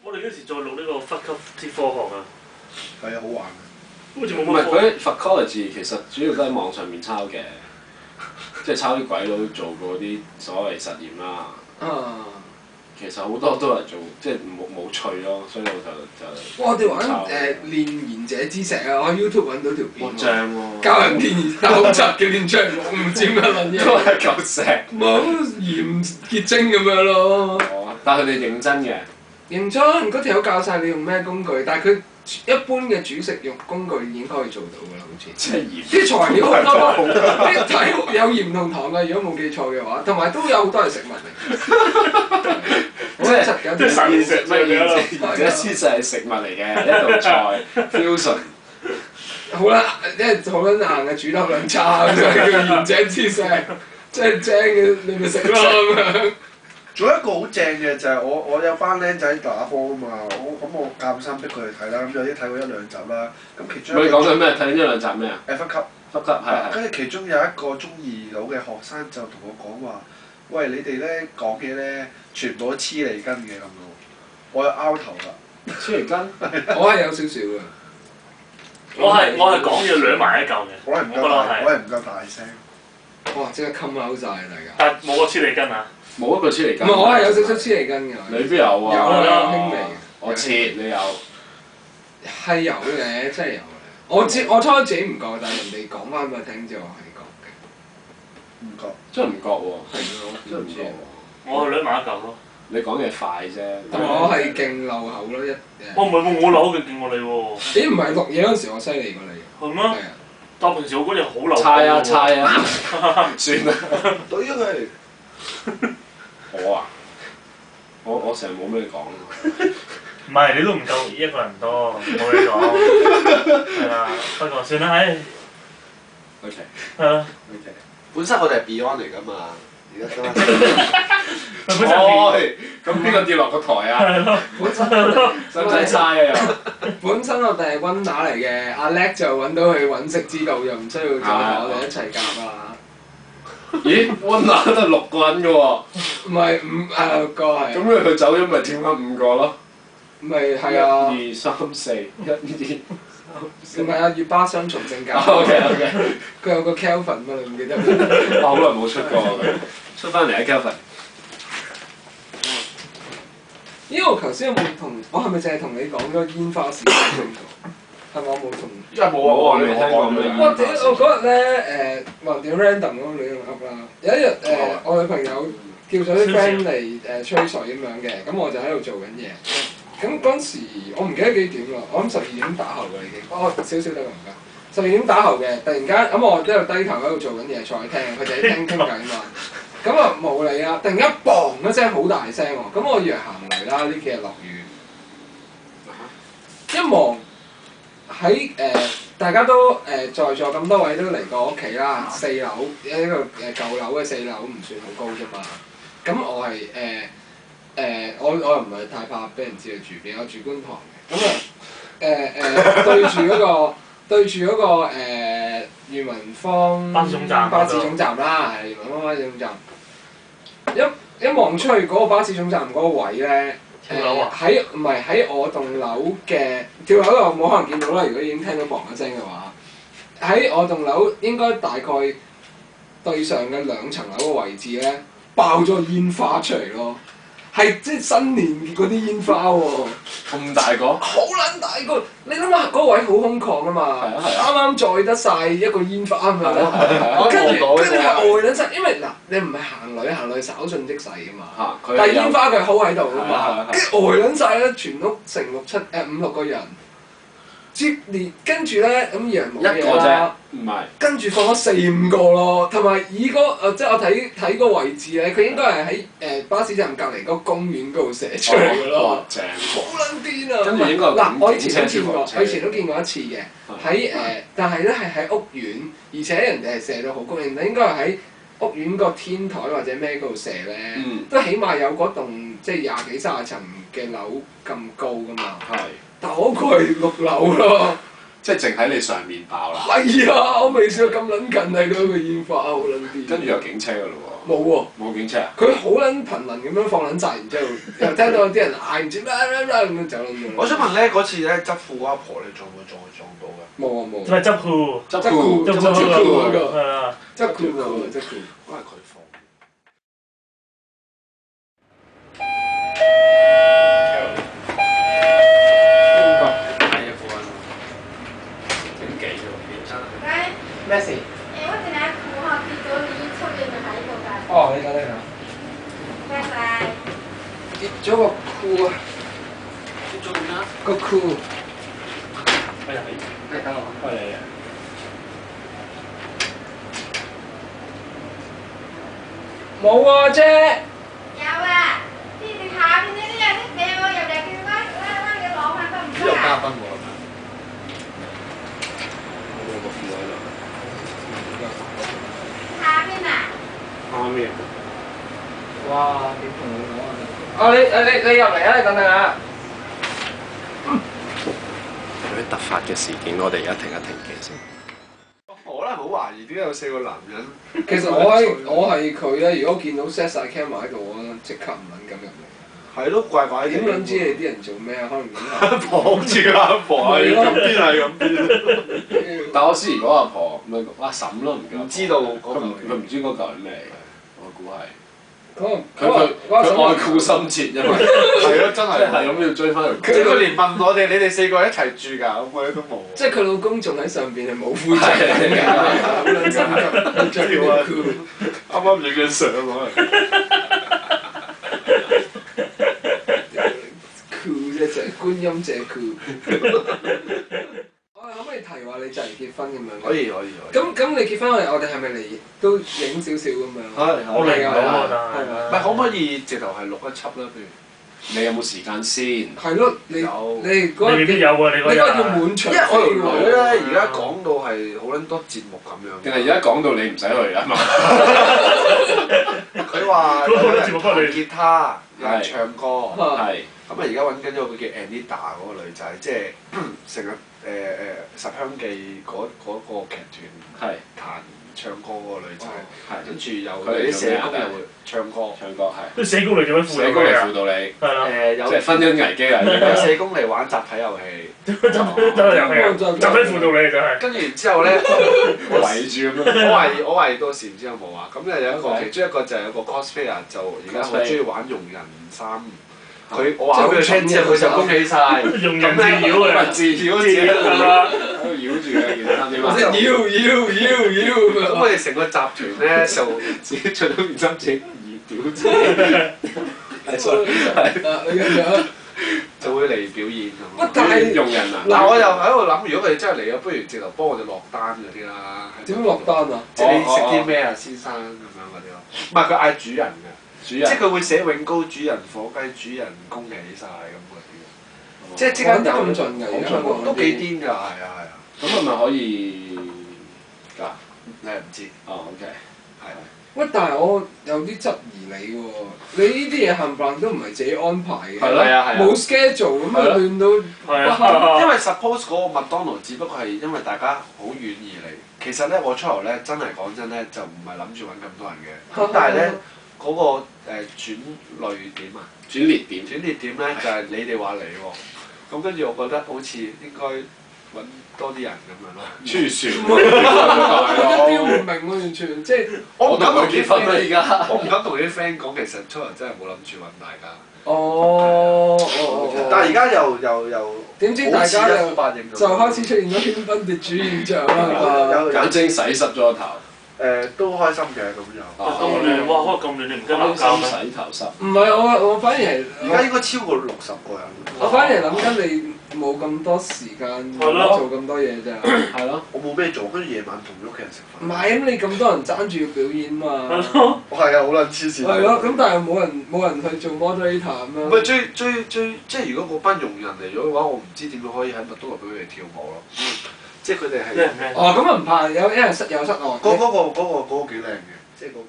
我哋幾時再錄呢個 fuck up 啲科學啊？係啊，好玩好似冇唔係乜科。嗰啲 psychology 其實主要都喺網上面抄嘅，即係抄啲鬼佬做過啲所謂實驗啦。啊！其實好多都係做即係冇趣咯，所以我就哇！我哋玩抄練賢者之石啊！我喺 YouTube 揾到條片好喎，正喎，教人練但好雜嘅練出嚟，我唔知乜撚都嘢。係嚿石。冇鹽結晶咁樣咯。哦，但係佢哋認真嘅。認真嗰條友教晒你用咩工具，但係佢一般嘅煮食用工具已經可以做到㗎啦，好似。即係鹽。啲材料好多都，啲體育有鹽同糖嘅，如果冇記錯嘅話，同埋都有好多係食物嚟。即係即係實驗食乜嘢咯？而家其實係食物嚟嘅一道菜 fusion。好啦，即係好撚硬嘅，煮得好撚差，所以叫賢者之石，即係正嘅，你咪食咯咁樣。仲有一個好正嘅就係我有班僆仔打波啊嘛，我間生逼佢哋睇啦，咁有啲睇過一兩集啦，咁其中你講緊咩？睇緊一兩集咩啊？ F 級，得係。跟住其中有一個中二佬嘅學生就同我講話：，喂，你哋咧講嘢咧，全部都黐脷根嘅咁咯，我就拗頭啦。黐脷根。我係有少少嘅。我係講嘢兩埋一嚿嘅，我係唔我覺得夠大，係我係唔夠大聲。哇！即刻冚out晒大家。但係冇個黐脷根啊！冇一個黐脷根。唔係我係有少少黐脷根嘅。你邊有啊？有啊，輕微嘅。我切，你有。係有嘅，真係有嘅。我初自己唔覺，但係人哋講翻俾我聽之後係覺嘅。唔覺。真係唔覺喎。係咯，真係唔覺喎。我係兩埋一嚿咯。你講嘢快啫。同埋我係勁漏口咯，我唔係喎，我扭嘅勁過你喎。咦？唔係錄嘢嗰陣時我犀利過你。係咩？係啊。但平時我嗰啲好流。猜啊猜啊！算啦。對咗佢。我啊，我成日冇咩講。唔係你都唔夠一個人多，冇你講。係啦，不過算啦，唉。OK。係啦。OK。本身我哋係 Beyond 嚟㗎嘛，而家得。咁邊個跌落個台啊？係咯。本身使唔使猜啊又？本身我哋係溫打嚟嘅，阿叻就揾到佢揾食之道，又唔需要再同我哋一齊夾啊。咦？溫拿都係6個人嘅喎。唔係6個係。咁佢走咗咪佔翻5個咯？咪係啊。1、2、3、4，1、2。唔係啊，月巴雙重性格。OK。佢有個 Kelvin 嘛，你唔記得？我好耐冇出過佢，出翻嚟啊 Kelvin。咦？我頭先有冇同我係咪淨係同你講咗煙花事件清楚？係咪我冇同？因為冇啊，我你聽過咩？我屌！我嗰日咧話屌 random 嗰個女人噏啦，有一日我女朋友叫咗啲 friend 嚟吹水咁樣嘅，咁我就喺度做緊嘢。咁嗰陣時我唔記得幾點啦，我諗12點打後嘅已經，少少得唔該。12點打後嘅，突然間咁我一路低頭喺度做緊嘢，坐喺廳，佢就喺廳傾偈嘛。咁啊冇理啦，突然間砰一聲好大聲喎，咁我以為行雷啦，呢幾日落雨。一望喺大家都在座咁多位都嚟過屋企啦，4樓一個舊樓嘅4樓唔算好高啫嘛。咁我係我又唔係太怕俾人知道住邊，我住觀塘嘅。咁啊對住嗰個裕民坊巴士總站啦，係裕民坊巴士總站。一望出去嗰個巴士總站嗰個位咧，喺我棟樓嘅跳樓就冇可能見到啦。如果已經聽到砰一聲嘅話，喺我棟樓應該大概對上嘅2層樓嘅位置咧，爆咗煙花出嚟咯。係即係新年嗰啲煙花喎，咁大個？好撚大個！你諗下嗰位好空曠啊嘛，啱啱載得晒一個煙花咁樣，跟住係呆撚晒，因為嗱你唔係行雷稍縱即逝噶嘛，但係煙花佢 hold 喺度噶嘛，跟住呆撚晒咧，全屋成5、6個人，接連跟住咧咁以為冇嘢啦，唔係，跟住放咗4、5個咯，同埋以即係我睇個位置咧，佢應該係喺巴士站隔離嗰個公園嗰度射出嚟嘅咯，正，好撚癲啊！跟住應該嗱，我以前都見過一次嘅，喺但係咧係喺屋苑，而且人哋係射到好高，人哋應該係喺屋苑個天台或者咩嗰度射咧，都起碼有嗰棟即係20幾30層嘅樓咁高噶嘛。係。但我嗰個係6樓咯，即係淨喺你上面爆啦。係啊，我未試過咁撚近睇到個煙花，好撚癲。跟住有警車㗎咯喎。冇喎。冇警車啊？佢好撚頻能咁樣放撚炸，然之後又聽到有啲人嗌唔知咩咁樣走撚咗。我想問咧，嗰次咧執褲嗰阿婆，你撞冇撞到嘅？冇啊冇。咪執褲，執褲執褲嗰個係啊，執褲喎執褲。都係佢放。咩事？我陣間褲殼跌咗，你出邊咪喺度㗎？哦，你講呢唔該晒。個跌咗個褲啊！跌咗點啊？個褲。哎呀，係等我。開你嘅。冇啊，姐。有啊，啲下邊呢啲有啲俾我入嚟叫翻你攞翻得唔得啊？賓喎。我個褲喺度。下邊啊？啱咩？哇！點同你講啊？哦，你入嚟啊！你等等啊！有啲突發嘅事件，我哋而家停一停嘅先。我咧好懷疑點解有4個男人。其實我係佢咧，如果見到 set 晒 camera 喺度，我即刻唔撚敢入嚟。係咯，怪怪地。點撚知你啲人做咩啊？可能綁住阿婆係咁邊係咁邊。但我之前嗰阿婆咪阿嬸咯，唔記得。唔知道嗰佢嚿唔知嗰嚿係咩嚟嘅，我估係。佢佢愛顧心切，因為係咯，真係。即係咁要追翻條。即係佢連問我哋，你哋4個一齊住㗎，咁我哋都冇。即係佢老公仲喺上邊係冇褲著㗎，好撚心急，着條褲。啱啱影緊相可能。褲啫，隻觀音借褲。我哋可唔可以提話你就嚟結婚咁樣？可以。咁你結婚我哋係咪嚟都影少少咁樣？我嚟唔到喎，係但係。唔係可唔可以直頭係錄一輯啦？譬如。你有冇時間先？係咯，你有嗰日你未必有喎，你嗰日。你嗰日要滿場因為我條飛女咧，喎。而家講到係好撚多節目咁樣。定係而家講到你唔使去啊嘛？佢話有人彈吉他，有人唱歌。係。咁啊，而家揾緊一個叫 Anita 嗰個女仔，即係成日十香記嗰個劇團係彈唱歌嗰個女仔，係。跟住又有啲社工又會唱歌。唱歌係。啲社工嚟做咩輔社工嚟導你啊？輔導你。係啦。有即係婚姻危機啊！有社工嚟玩集體遊戲，真係遊戲啊！集體輔導你就係。跟住之後咧，圍住咁樣。我懷疑到時唔知有冇啊？咁又有一個其中一個就係有個 cosplayer 就而家好中意玩容人衫。我話俾佢聽之後，佢就恭喜晒。用人自擾啊！自擾自係擾。嘛？喺度繞住嘅件衫點啊？咁我哋成個集團咧就自己着到件衫自己屌自己。係你咁樣。就會嚟表演咁。乜但係用人啊！嗱，我又喺度諗，如果佢哋真係嚟咗，不如直頭幫我哋落單嗰啲啦。點落單啊？即係你食啲咩啊，先生咁樣嗰啲咯。唔係佢嗌主人嘅，主人。即係佢會寫永高主人、火雞主人，恭喜晒咁嗰啲。即係即刻玩得咁盡㗎，而家都幾癲㗎，係啊。咁係咪可以㗎？你係唔知？哦，OK。係。喂，但係我有啲質疑你喎，你呢啲嘢冚唪唥都唔係自己安排嘅，係啊，冇 schedule 咁啊亂到係啊。因為 suppose 嗰個麥當勞只不過係因為大家好遠而嚟，其實咧我出頭咧真係講真咧就唔係諗住揾咁多人嘅，咁但係咧嗰個轉捩點啊，轉捩點。轉捩點咧就係你哋話嚟喎，咁跟住我覺得好似應該揾多啲人咁樣咯。黐線標唔明喎，完全即係我唔敢同啲結婚啦而家。我唔敢同啲 friend 講，其實出頭真係冇諗住揾大家。哦，但係而家又點知大家好似一就呼百應咁就開始出現咗喧賓奪主現象啦。簡直洗濕咗個頭。都開心嘅咁就。咁亂哇！開咁亂，你唔跟鬧交咩？洗頭濕。唔係我反而係而家應該超過60個人。我反而諗緊你冇咁多時間做咁多嘢咋。係咯。我冇咩做，跟住夜晚同屋企人食飯。唔係咁，你咁多人爭住要表演嘛。我係啊，好撚黐線。係咯，咁但係冇人去做 moderator 咁樣。唔係最即係如果嗰班傭人嚟咗嘅話，我唔知點樣可以喺麥當勞俾佢哋跳舞咯。即係佢哋係。哦，咁啊唔怕，有一人室有室外。嗰個幾靚嘅，即係嗰個。